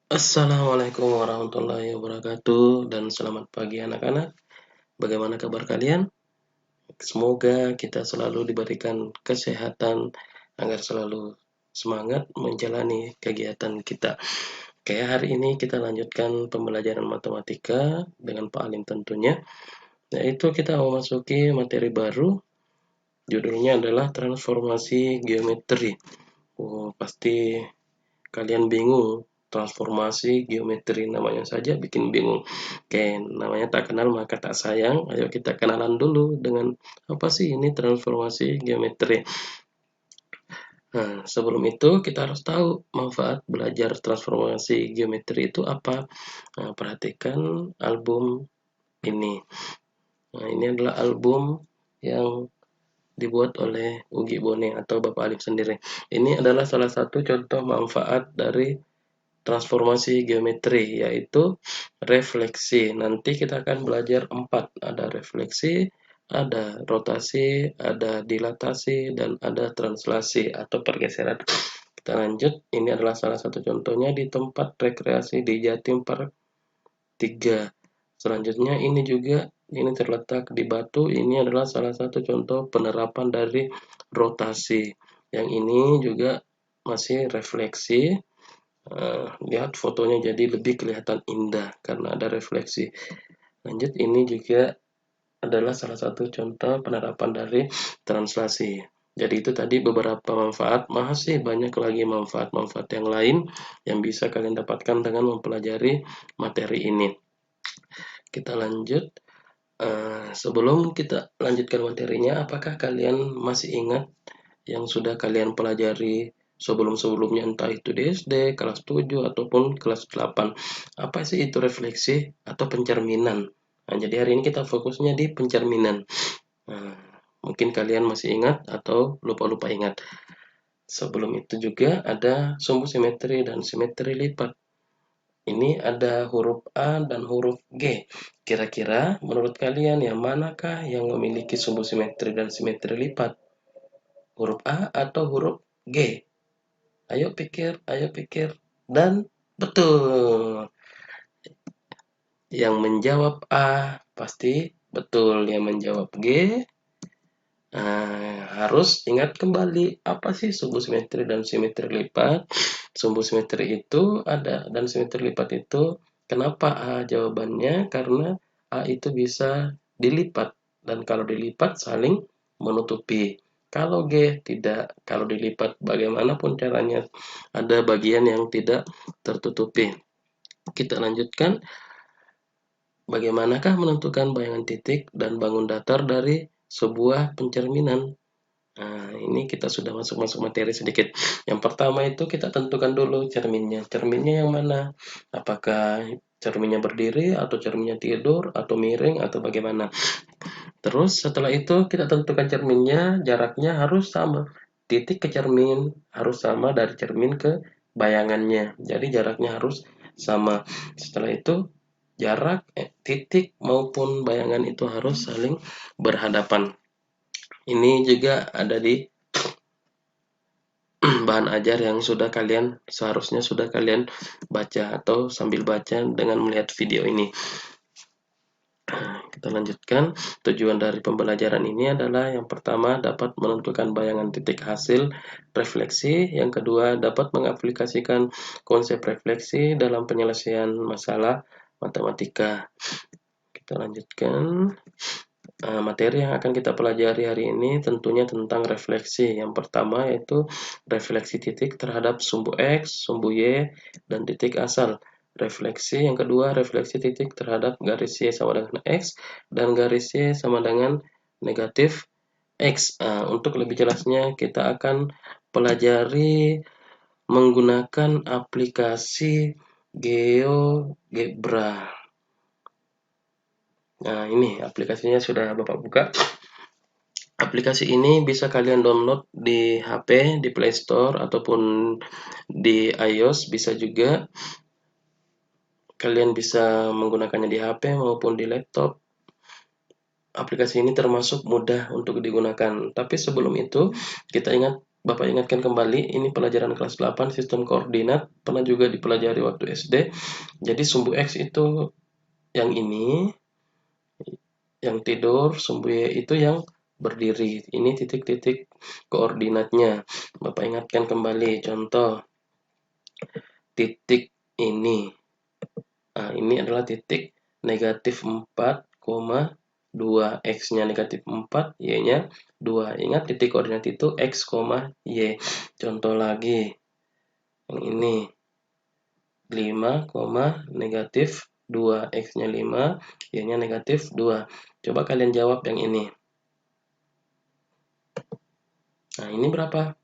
Assalamualaikum warahmatullahi wabarakatuh dan selamat pagi anak-anak. Bagaimana kabar kalian? Semoga kita selalu diberikan kesehatan agar selalu semangat menjalani kegiatan kita. Kayak hari ini kita lanjutkan pembelajaran matematika dengan Pak Alim tentunya. Yaitu kita memasuki materi baru. Judulnya adalah transformasi geometri. Oh, pasti kalian bingung, transformasi geometri namanya saja bikin bingung. Oke, namanya tak kenal maka tak sayang. Ayo kita kenalan dulu dengan apa sih ini transformasi geometri. Nah, sebelum itu kita harus tahu manfaat belajar transformasi geometri itu apa. Nah, perhatikan album ini. Nah, ini adalah album yang dibuat oleh Ugi Bone atau Bapak Alif sendiri. Ini adalah salah satu contoh manfaat dari transformasi geometri, yaitu refleksi. Nanti kita akan belajar 4. Ada refleksi, ada rotasi, ada dilatasi, dan ada translasi atau pergeseran. Kita lanjut, ini adalah salah satu contohnya di tempat rekreasi di Jatim Park 3. Selanjutnya ini terletak di Batu. Ini adalah salah satu contoh penerapan dari rotasi. Yang ini juga masih refleksi. Lihat fotonya jadi lebih kelihatan indah karena ada refleksi. Lanjut, ini juga adalah salah satu contoh penerapan dari translasi. Jadi itu tadi beberapa manfaat, masih banyak lagi manfaat-manfaat yang lain yang bisa kalian dapatkan dengan mempelajari materi ini. Kita lanjut. Sebelum kita lanjutkan materinya, apakah kalian masih ingat yang sudah kalian pelajari sebelum-sebelumnya, entah itu di SD, kelas 7, ataupun kelas 8. Apa sih itu refleksi atau pencerminan? Nah, jadi hari ini kita fokusnya di pencerminan. Nah, mungkin kalian masih ingat atau lupa-lupa ingat. Sebelum itu juga ada sumbu simetri dan simetri lipat. Ini ada huruf A dan huruf G. Kira-kira menurut kalian yang manakah yang memiliki sumbu simetri dan simetri lipat? Huruf A atau huruf G? Ayo pikir. Dan betul. Yang menjawab A pasti betul. Yang menjawab G harus ingat kembali apa sih sumbu simetri dan simetri lipat. Sumbu simetri itu ada dan simetri lipat itu kenapa A jawabannya? Karena A itu bisa dilipat dan kalau dilipat saling menutupi. Kalau G tidak, kalau dilipat bagaimanapun caranya ada bagian yang tidak tertutupi. Kita lanjutkan. Bagaimanakah menentukan bayangan titik dan bangun datar dari sebuah pencerminan? Nah, ini kita sudah masuk materi sedikit. Yang pertama itu kita tentukan dulu cerminnya. Cerminnya yang mana? Apakah cerminnya berdiri atau cerminnya tidur atau miring atau bagaimana? Terus setelah itu kita tentukan cerminnya, jaraknya harus sama. Titik ke cermin harus sama dari cermin ke bayangannya. Jadi jaraknya harus sama. Setelah itu jarak titik maupun bayangan itu harus saling berhadapan. Ini juga ada di bahan ajar yang seharusnya sudah kalian baca atau sambil baca dengan melihat video ini. Kita lanjutkan. Tujuan dari pembelajaran ini adalah yang pertama dapat menentukan bayangan titik hasil refleksi, yang kedua dapat mengaplikasikan konsep refleksi dalam penyelesaian masalah matematika. Kita lanjutkan. Materi yang akan kita pelajari hari ini tentunya tentang refleksi. Yang pertama yaitu refleksi titik terhadap sumbu X, sumbu Y, dan titik asal. Refleksi yang kedua, refleksi titik terhadap garis Y sama dengan X, dan garis Y sama dengan negatif X. Untuk lebih jelasnya kita akan pelajari menggunakan aplikasi GeoGebra. Nah, ini aplikasinya sudah Bapak buka. Aplikasi ini bisa kalian download di HP, di Play Store, ataupun di iOS bisa juga. Kalian bisa menggunakannya di HP maupun di laptop. Aplikasi ini termasuk mudah untuk digunakan. Tapi sebelum itu, kita ingat Bapak ingatkan kembali, ini pelajaran kelas 8 sistem koordinat, pernah juga dipelajari waktu SD. Jadi sumbu X itu yang ini, yang tidur, sumbu Y itu yang berdiri. Ini titik-titik koordinatnya. Bapak ingatkan kembali, contoh titik ini. Nah, ini adalah titik negatif 4,2. X-nya negatif 4, Y-nya 2. Ingat titik koordinat itu X, Y. Contoh lagi, yang ini 5, negatif 2. X-nya 5, Y-nya negatif 2. Coba kalian jawab yang ini. Nah, ini berapa?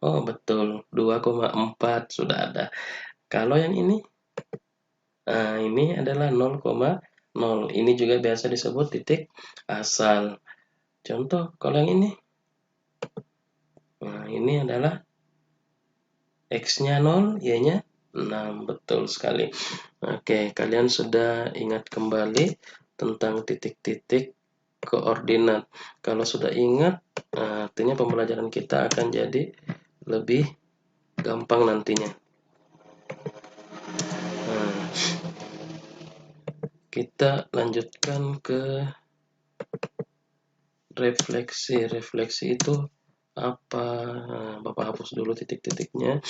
Oh, betul. 2,4 sudah ada. Kalau yang ini? Nah, ini adalah 0,0. Ini juga biasa disebut titik asal. Contoh, kalau yang ini? Nah, ini adalah X-nya 0, Y-nya 6. Betul sekali. Oke, kalian sudah ingat kembali tentang titik-titik koordinat. Kalau sudah ingat, artinya pembelajaran kita akan jadi lebih gampang nantinya. Nah, kita lanjutkan ke refleksi. Refleksi itu apa? Nah, Bapak hapus dulu titik-titiknya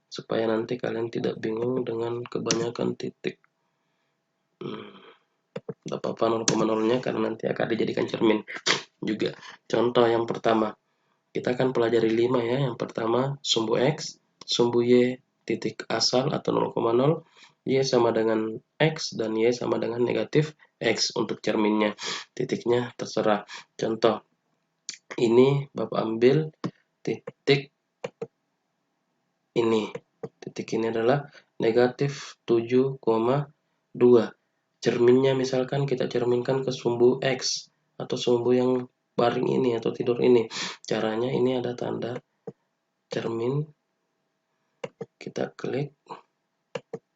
supaya nanti kalian tidak bingung dengan kebanyakan titik. Tidak apa-apa 0,0-nya karena nanti akan dijadikan cermin juga. Contoh yang pertama, kita akan pelajari 5 ya. Yang pertama, sumbu X, sumbu Y titik asal atau 0,0, Y sama dengan X, dan Y sama dengan negatif X untuk cerminnya. Titiknya terserah. Contoh, ini Bapak ambil titik ini. Titik ini adalah negatif 7,2. Cerminnya misalkan kita cerminkan ke sumbu X atau sumbu yang baring ini atau tidur ini. Caranya ini ada tanda cermin. Kita klik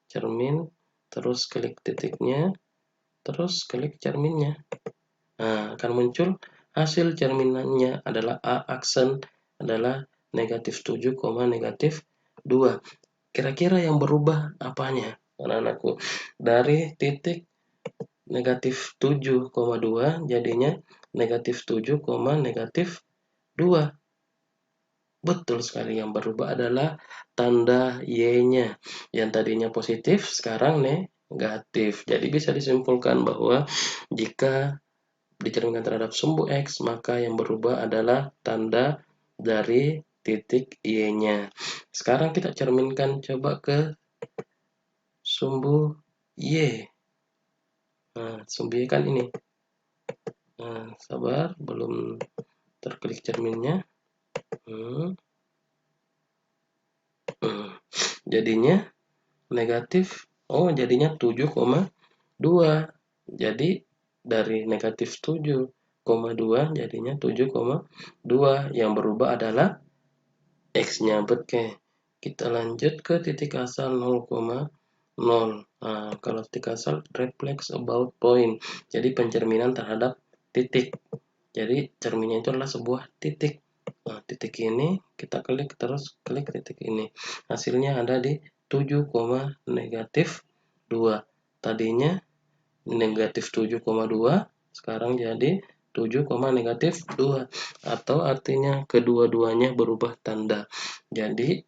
cermin, terus klik titiknya, terus klik cerminnya. Nah, akan muncul hasil cerminannya adalah A aksen adalah negatif 7, negatif 2. Kira-kira yang berubah apanya, anak-anakku? Dari titik negatif 7,2 jadinya negatif 7, negatif 2. Betul sekali, yang berubah adalah tanda Y-nya. Yang tadinya positif, sekarang negatif. Jadi bisa disimpulkan bahwa jika dicerminkan terhadap sumbu X, maka yang berubah adalah tanda dari titik Y-nya. Sekarang kita cerminkan coba ke sumbu Y. Nah, sumbu Y kan ini. Nah, sabar, belum terklik cerminnya. Jadinya negatif. Oh, jadinya 7,2. Jadi dari negatif 7,2 jadinya 7,2. Yang berubah adalah X-nya. Oke. Kita lanjut ke titik asal 0,0. Nah, kalau titik asal reflects about point. Jadi pencerminan terhadap titik. Jadi cerminnya itu adalah sebuah titik. Nah, titik ini kita klik terus klik titik ini. Hasilnya ada di 7, negatif 2. Tadinya negatif 7,2, sekarang jadi 7, negatif 2. Atau artinya kedua-duanya berubah tanda. Jadi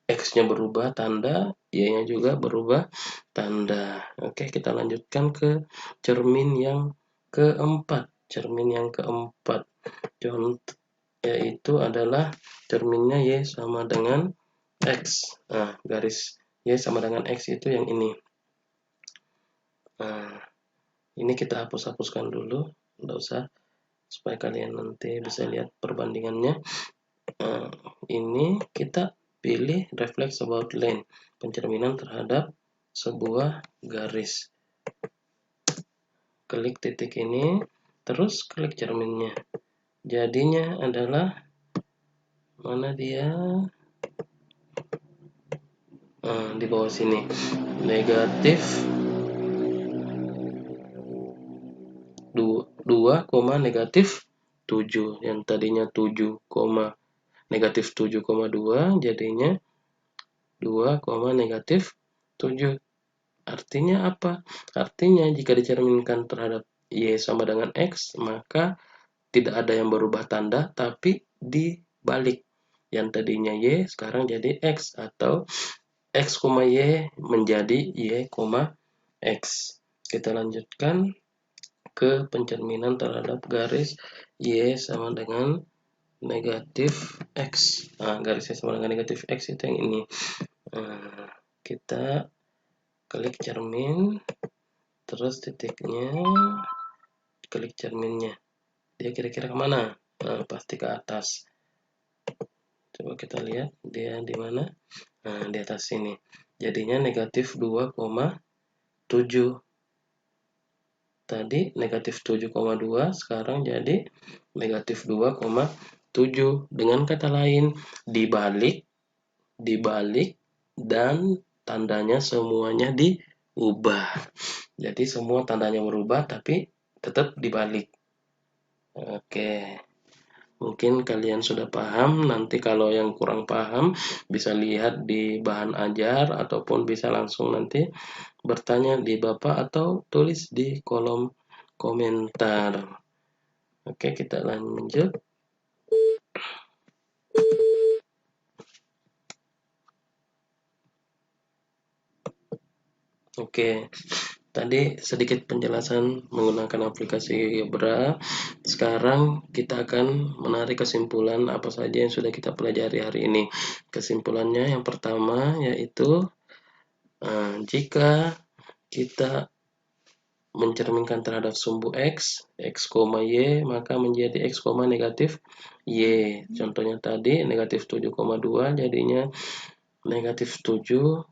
X-nya berubah tanda, Y-nya juga berubah tanda. Oke, kita lanjutkan ke cermin yang keempat. Cermin yang keempat. Contoh yaitu adalah cerminnya Y sama dengan X. Nah, garis Y sama dengan X itu yang ini. Nah, ini kita hapus-hapuskan dulu. Tidak usah, supaya kalian nanti bisa lihat perbandingannya. Nah, ini kita pilih reflex about line, pencerminan terhadap sebuah garis. Klik titik ini, terus klik cerminnya. Jadinya adalah, mana dia? Nah, di bawah sini, negatif 2, negatif 7. Yang tadinya 7, negatif 7,2 jadinya 2, negatif 7. Artinya apa? Artinya jika dicerminkan terhadap Y sama dengan X, maka tidak ada yang berubah tanda, tapi dibalik. Yang tadinya Y sekarang jadi X, atau X, Y menjadi Y, X. Kita lanjutkan ke pencerminan terhadap garis Y sama dengan negatif X. Nah, garisnya sama dengan negatif X itu yang ini. Nah, kita klik cermin, terus titiknya, klik cerminnya. Dia kira-kira kemana? Nah, pasti ke atas. Coba kita lihat dia di mana. Nah, di atas sini. Jadinya negatif 2,7. Tadi negatif 7,2, sekarang jadi negatif 2,7. Dengan kata lain, dibalik, dan tandanya semuanya diubah. Jadi semua tandanya berubah, tapi tetap dibalik. Oke. Mungkin kalian sudah paham, nanti kalau yang kurang paham bisa lihat di bahan ajar ataupun bisa langsung nanti bertanya di Bapak atau tulis di kolom komentar. Oke, kita lanjut. Oke, tadi sedikit penjelasan menggunakan aplikasi Gebra. Sekarang kita akan menarik kesimpulan apa saja yang sudah kita pelajari hari ini. Kesimpulannya yang pertama yaitu jika kita mencerminkan terhadap sumbu X, X, Y, maka menjadi X, negatif Y. Contohnya tadi negatif 7,2 jadinya negatif 7,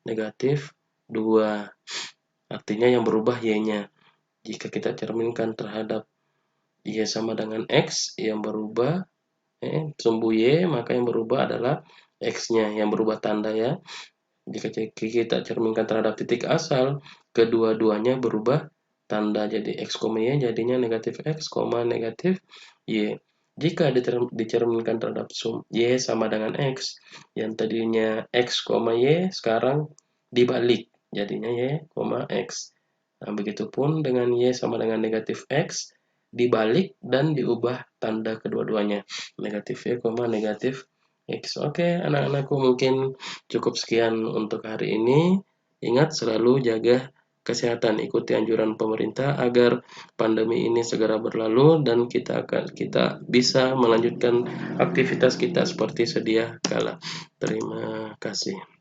negatif 2. Artinya yang berubah Y-nya. Jika kita cerminkan terhadap Y sama dengan X, yang berubah sumbu Y, maka yang berubah adalah X-nya, yang berubah tanda ya. Jika kita cerminkan terhadap titik asal, kedua-duanya berubah tanda, jadi X, Y jadinya negatif X, negatif Y. Jika dicerminkan terhadap Y sama dengan X, yang tadinya X, Y, sekarang dibalik, jadinya Y, X. Nah, begitupun dengan Y sama dengan negatif X, dibalik dan diubah tanda kedua-duanya. Negatif Y, negatif X. Oke, anak-anakku mungkin cukup sekian untuk hari ini. Ingat selalu jaga kesehatan, ikuti anjuran pemerintah agar pandemi ini segera berlalu dan kita bisa melanjutkan aktivitas kita seperti sedia kala. Terima kasih.